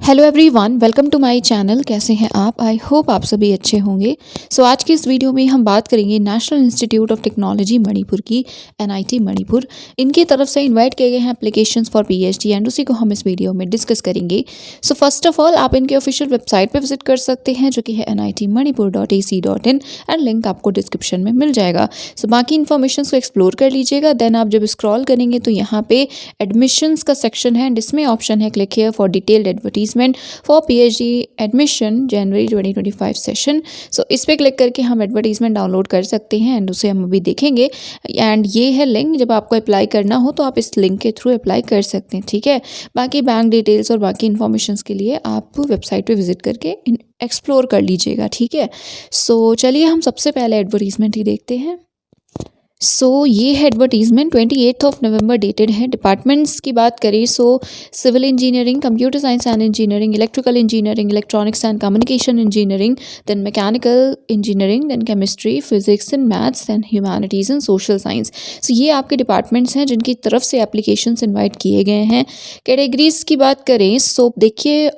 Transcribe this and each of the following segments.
Hello everyone, welcome to my channel. कैसे हैं आप? आई होप आप सभी अच्छे होंगे। आज की इस वीडियो में हम बात करेंगे national institute of technology Manipur की, एनआईटी मणिपुर। इनकी तरफ से इनवाइट किए गए हैं एप्लीकेशंस फॉर पीएचडी एंड उसी को हम इस वीडियो में डिस्कस करेंगे। फर्स्ट ऑफ ऑल आप इनके ऑफिशियल वेबसाइट पर विजिट कर सकते हैं जो कि है nitmanipur.ac.in एंड लिंक आपको डिस्क्रिप्शन में मिल जाएगा। बाकी इन्फॉर्मेशन को एक्सप्लोर कर लीजिएगा। देन आप जब स्क्रॉल करेंगे तो यहाँ पे एडमिशन्स का सेक्शन है एंड इसमें ऑप्शन है click here for detailed advertisement for PhD admission January 2025 session. इस पे क्लिक करके हम एडवर्टीजमेंट डाउनलोड कर सकते हैं एंड उसे हम अभी देखेंगे। एंड ये है लिंक, जब आपको अप्लाई करना हो तो आप इस लिंक के थ्रू अप्लाई कर सकते हैं, ठीक है। बाकी बैंक डिटेल्स और बाकी इन्फॉर्मेशन के लिए आप वेबसाइट पे विजिट करके एक्सप्लोर कर लीजिएगा, ठीक है। चलिए हम सबसे पहले एडवर्टीजमेंट ही देखते हैं। ये है एडवर्टीजमेंट 28 नवंबर डेटेड है। डिपार्टमेंट्स की बात करें civil engineering, computer science and engineering, electrical engineering, electronics and communication engineering, then mechanical engineering, then chemistry, physics and maths, and humanities and social science. ये आपके डिपार्टमेंट्स हैं जिनकी तरफ से एप्लीकेशंस इन्वाइट किए गए हैं। कैटेगरीज की बात करें देखिए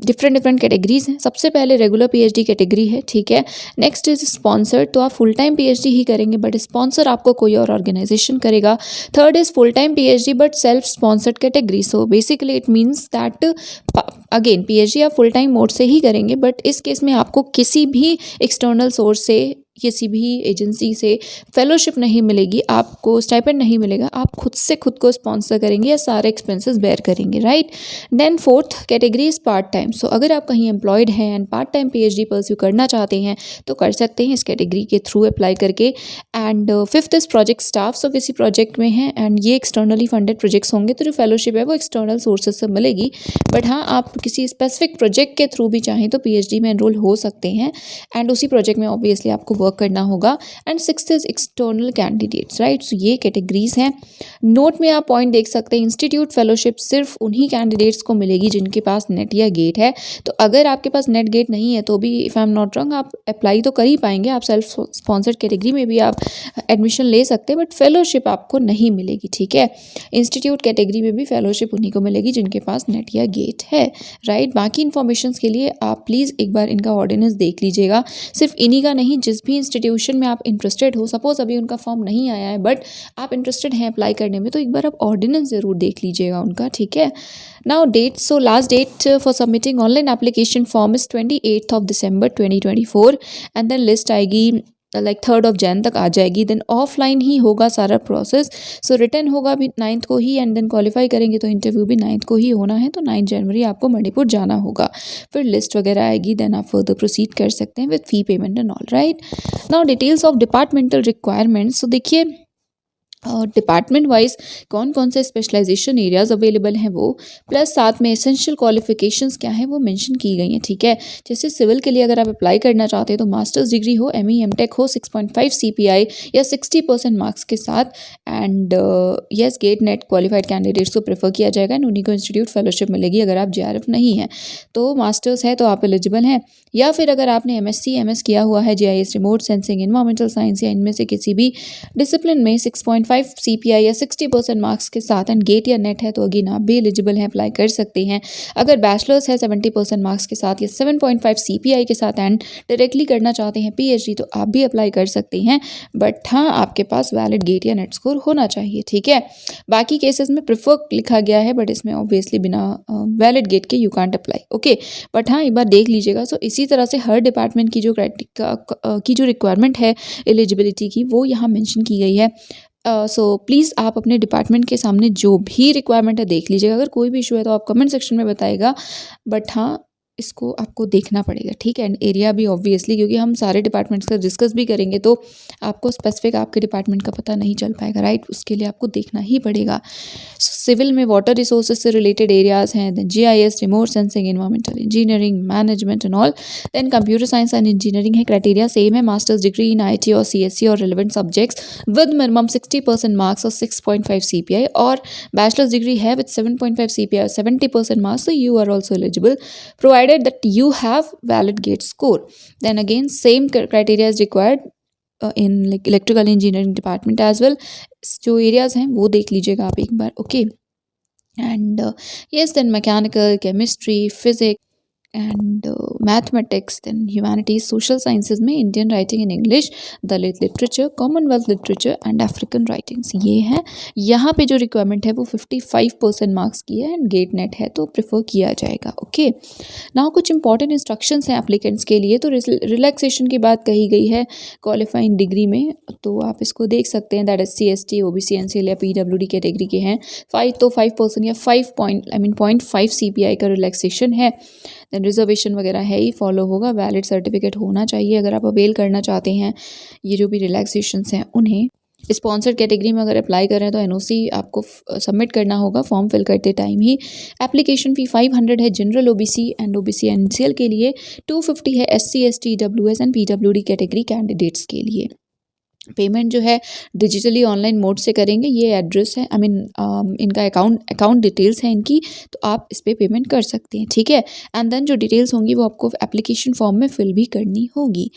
डिफरेंट कैटेगरीज हैं। सबसे पहले रेगुलर पीएचडी कैटेगरी है, ठीक है। नेक्स्ट इज स्पॉन्सर्ड, तो आप फुल टाइम पीएचडी ही करेंगे बट स्पॉन्सर आपको कोई और ऑर्गेनाइजेशन करेगा। Third is full time PhD but self sponsored category. Basically it means that again PhD आप फुल टाइम मोड से ही करेंगे बट इस केस में आपको किसी भी एक्सटर्नल सोर्स से, किसी भी एजेंसी से फेलोशिप नहीं मिलेगी, आपको स्टाइपेंड नहीं मिलेगा। आप खुद से खुद को स्पॉन्सर करेंगे या सारे एक्सपेंसेस बेयर करेंगे, right. Then fourth category is part time. अगर आप कहीं एम्प्लॉयड हैं and part time PhD pursue करना चाहते हैं तो कर सकते हैं इस कैटेगरी के थ्रू अप्लाई करके। And fifth is project staff. किसी प्रोजेक्ट में हैं एंड ये एक्सटर्नली फंडेड प्रोजेक्ट्स होंगे तो जो फेलोशिप है वो एक्सटर्नल सोर्सेज से मिलेगी। बट हाँ, आप किसी स्पेसिफिक प्रोजेक्ट के थ्रू भी चाहें तो पीएचडी में एनरोल हो सकते हैं एंड उसी प्रोजेक्ट में ऑब्वियसली आपको वर्क करना होगा। And sixth is external candidates, right. ये कैटेगरीज हैं। नोट में आप पॉइंट देख सकते हैं, इंस्टीट्यूट फेलोशिप सिर्फ उन्हीं कैंडिडेट्स को मिलेगी जिनके पास नेट या गेट है। तो अगर आपके पास नेट गेट नहीं है तो भी if I am not wrong आप अप्लाई तो कर ही पाएंगे, आप सेल्फ स्पॉन्सर्ड कैटेगरी में भी आप एडमिशन ले सकते हैं बट फेलोशिप आपको नहीं मिलेगी, ठीक है। इंस्टीट्यूट कैटेगरी में भी फेलोशिप उन्हीं को मिलेगी जिनके पास नेट या गेट है, राइट। बाकी इन्फॉर्मेशन के लिए आप प्लीज़ एक बार इनका ऑर्डिनेंस देख लीजिएगा। सिर्फ इन्हीं का नहीं, जिस भी इंस्टीट्यूशन में आप इंटरेस्टेड हो, सपोज अभी उनका फॉर्म नहीं आया है बट आप इंटरेस्टेड हैं अप्लाई करने में तो एक बार आप ऑर्डिनेंस ज़रूर देख लीजिएगा उनका, ठीक है। Now date, last date for submitting online application form is 28 December 2024 and then list आएगी लाइक 3 जन तक आ जाएगी। देन ऑफलाइन ही होगा सारा प्रोसेस। रिटर्न होगा भी 9 को ही एंड देन क्वालिफाई करेंगे तो इंटरव्यू भी 9 को ही होना है। तो 9 जनवरी आपको मणिपुर जाना होगा। फिर लिस्ट वगैरह आएगी, देन आप फर्दर प्रोसीड कर सकते हैं with fee payment and all, right. Now details of departmental requirements. देखिए डिपार्टमेंट वाइज कौन कौन से स्पेशलाइजेशन एरियाज अवेलेबल हैं वो, प्लस साथ में एसेंशियल क्वालिफिकेशंस क्या हैं वो मेंशन की गई हैं, ठीक है। जैसे सिविल के लिए अगर आप अप्लाई करना चाहते हैं तो मास्टर्स डिग्री हो, एमई एमटेक हो, 6.5 सीपीआई या 60% मार्क्स के साथ and yes get net qualified candidates को प्रेफर किया जाएगा एंड उन्हीं को इंस्टीट्यूट फेलोशिप मिलेगी। अगर आप जेआरएफ नहीं है तो मास्टर्स है तो आप एलिजिबल हैं, या फिर अगर आपने एमएससी एमएस किया हुआ है GIS, remote sensing, environmental science या इनमें से किसी भी डिसिप्लिन में 6.5 सीपीआई या 60% मार्क्स के साथ एंड गेट या नेट है तो अगेन आप भी एलिजिबल हैं, अप्लाई कर सकते हैं। अगर बैचलर्स है 70% मार्क्स के साथ या 7.5 सीपीआई के साथ एंड डायरेक्टली करना चाहते हैं पीएचडी तो आप भी अप्लाई कर सकते हैं। बट हाँ, आपके पास वैलिड गेट या नेट स्कोर होना चाहिए, ठीक है। बाकी केसेस में प्रेफर लिखा गया है बट इसमें ऑब्वियसली बिना वैलिड गेट के you can't apply, okay. But हाँ, एक बार देख लीजिएगा। इसी तरह से हर डिपार्टमेंट की जो रिक्वायरमेंट है एलिजिबिलिटी की वो यहाँ मेंशन की गई है। प्लीज़ आप अपने डिपार्टमेंट के सामने जो भी रिक्वायरमेंट है देख लीजिएगा। अगर कोई भी इशू है तो आप कमेंट सेक्शन में बताइएगा, बट हाँ इसको आपको देखना पड़ेगा, ठीक है। एंड एरिया भी ऑब्वियसली, क्योंकि हम सारे डिपार्टमेंट्स का डिस्कस भी करेंगे तो आपको स्पेसिफिक आपके डिपार्टमेंट का पता नहीं चल पाएगा, राइट। उसके लिए आपको देखना ही पड़ेगा। सिविल में वाटर रिसोर्सेज से रिलेटेड एरियाज़ हैं, then GIS, remote sensing, environmental engineering, management and all. Then computer science and engineering है, क्राइटेरिया सेम है, मास्टर्स डिग्री इन आईटी और सीएससी और relevant subjects with minimum 60% marks और 6.5 CPI, और bachelors degree है with 7.5 CPI और 70% marks, so you are also eligible provided that you have valid gate score. Then again same criteria is required in like electrical engineering department as well. जो areas हैं वो देख लीजिएगा आप एक बार, okay. and yes, then mechanical, chemistry, physics and mathematics, then humanities, social sciences में Indian writing in English, Dalit literature, Commonwealth literature and African writings, ये है। यहाँ पे जो रिक्वायरमेंट है वो 55% मार्क्स की है एंड गेट नेट है तो प्रेफर किया जाएगा। ओके, नाउ कुछ इंपॉर्टेंट इंस्ट्रक्शंस हैं एप्लीकेंट्स के लिए। तो रिलैक्सेशन की बात कही गई है क्वालिफाइंग डिग्री में, तो आप इसको देख सकते हैं that SC ST OBC NCL या PWD कैटेगरी के हैं 5% या 0.5 CPI का रिलैक्सेशन है। देन रिजर्वेशन वगैरह है ही, फॉलो होगा, वैलिड सर्टिफिकेट होना चाहिए अगर आप अवेल करना चाहते हैं ये जो भी रिलैक्सेशंस हैं उन्हें। स्पॉन्सर्ड कैटेगरी में अगर अप्लाई कर रहे हैं तो NOC आपको सबमिट करना होगा फॉर्म फिल करते टाइम ही। एप्लीकेशन फ़ी 500 है general OBC and OBC NCL के लिए, 250 है SC ST WS and PWD category candidates के लिए। पेमेंट जो है डिजिटली ऑनलाइन मोड से करेंगे, ये एड्रेस है, इनका अकाउंट डिटेल्स है इनकी, तो आप इस पर पेमेंट कर सकते हैं, ठीक है। एंड देन जो डिटेल्स होंगी वो आपको एप्लीकेशन फॉर्म में फिल भी करनी होगी।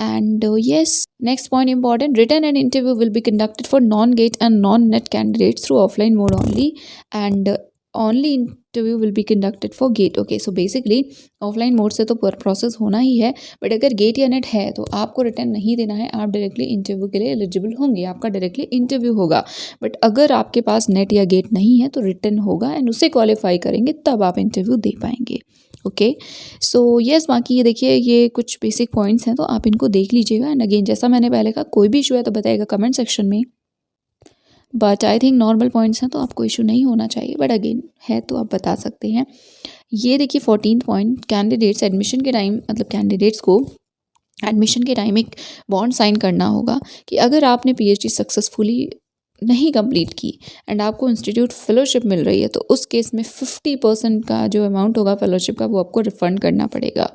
And yes, next point important, written and interview will be conducted for non GATE and non NET candidates through offline mode only and only interview will be conducted for GATE. Okay, so basically offline mode से तो process होना ही है, but अगर gate या net है तो आपको return नहीं देना है, आप डायरेक्टली इंटरव्यू के लिए एलिजिबल होंगे, आपका डायरेक्टली इंटरव्यू होगा। बट अगर आपके पास नेट या गेट नहीं है तो रिटर्न होगा एंड उसे क्वालिफाई करेंगे तब आप इंटरव्यू दे पाएंगे। ओके, सो यस, बाकी ये देखिए ये कुछ बेसिक पॉइंट्स हैं तो आप इनको देख लीजिएगा। एंड अगेन जैसा मैंने पहले कहा, कोई भी इशू है तो बताइएगा कमेंट सेक्शन में, but I think normal points हैं तो आपको इशू नहीं होना चाहिए, बट अगेन है तो आप बता सकते हैं। ये देखिए 14th पॉइंट, कैंडिडेट्स एडमिशन के टाइम, मतलब कैंडिडेट्स को एडमिशन के टाइम एक बॉन्ड साइन करना होगा कि अगर आपने PhD सक्सेसफुली नहीं कंप्लीट की एंड आपको इंस्टीट्यूट फेलोशिप मिल रही है तो उस केस में 50% का जो अमाउंट होगा फेलोशिप का वो आपको रिफंड करना पड़ेगा।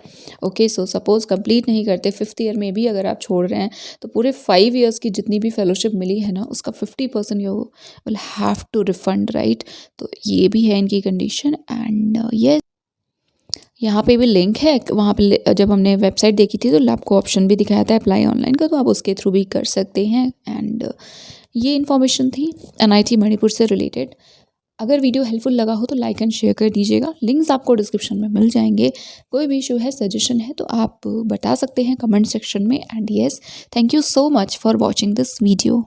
ओके, सो सपोज़ कंप्लीट नहीं करते, 5th ईयर में भी अगर आप छोड़ रहे हैं तो पूरे 5 इयर्स की जितनी भी फेलोशिप मिली है ना उसका 50% you will have to refund, right. तो ये भी है इनकी कंडीशन। एंड ये यहाँ पे भी लिंक है, वहाँ पे जब हमने वेबसाइट देखी थी तो आपको ऑप्शन भी दिखाया था अप्लाई ऑनलाइन का, तो आप उसके थ्रू भी कर सकते हैं। एंड ये इन्फॉर्मेशन थी NIT मणिपुर से रिलेटेड। अगर वीडियो हेल्पफुल लगा हो तो लाइक एंड शेयर कर दीजिएगा, लिंक्स आपको डिस्क्रिप्शन में मिल जाएंगे। कोई भी इशू है, सजेशन है तो आप बता सकते हैं कमेंट सेक्शन में। And yes, thank you so much for watching this video.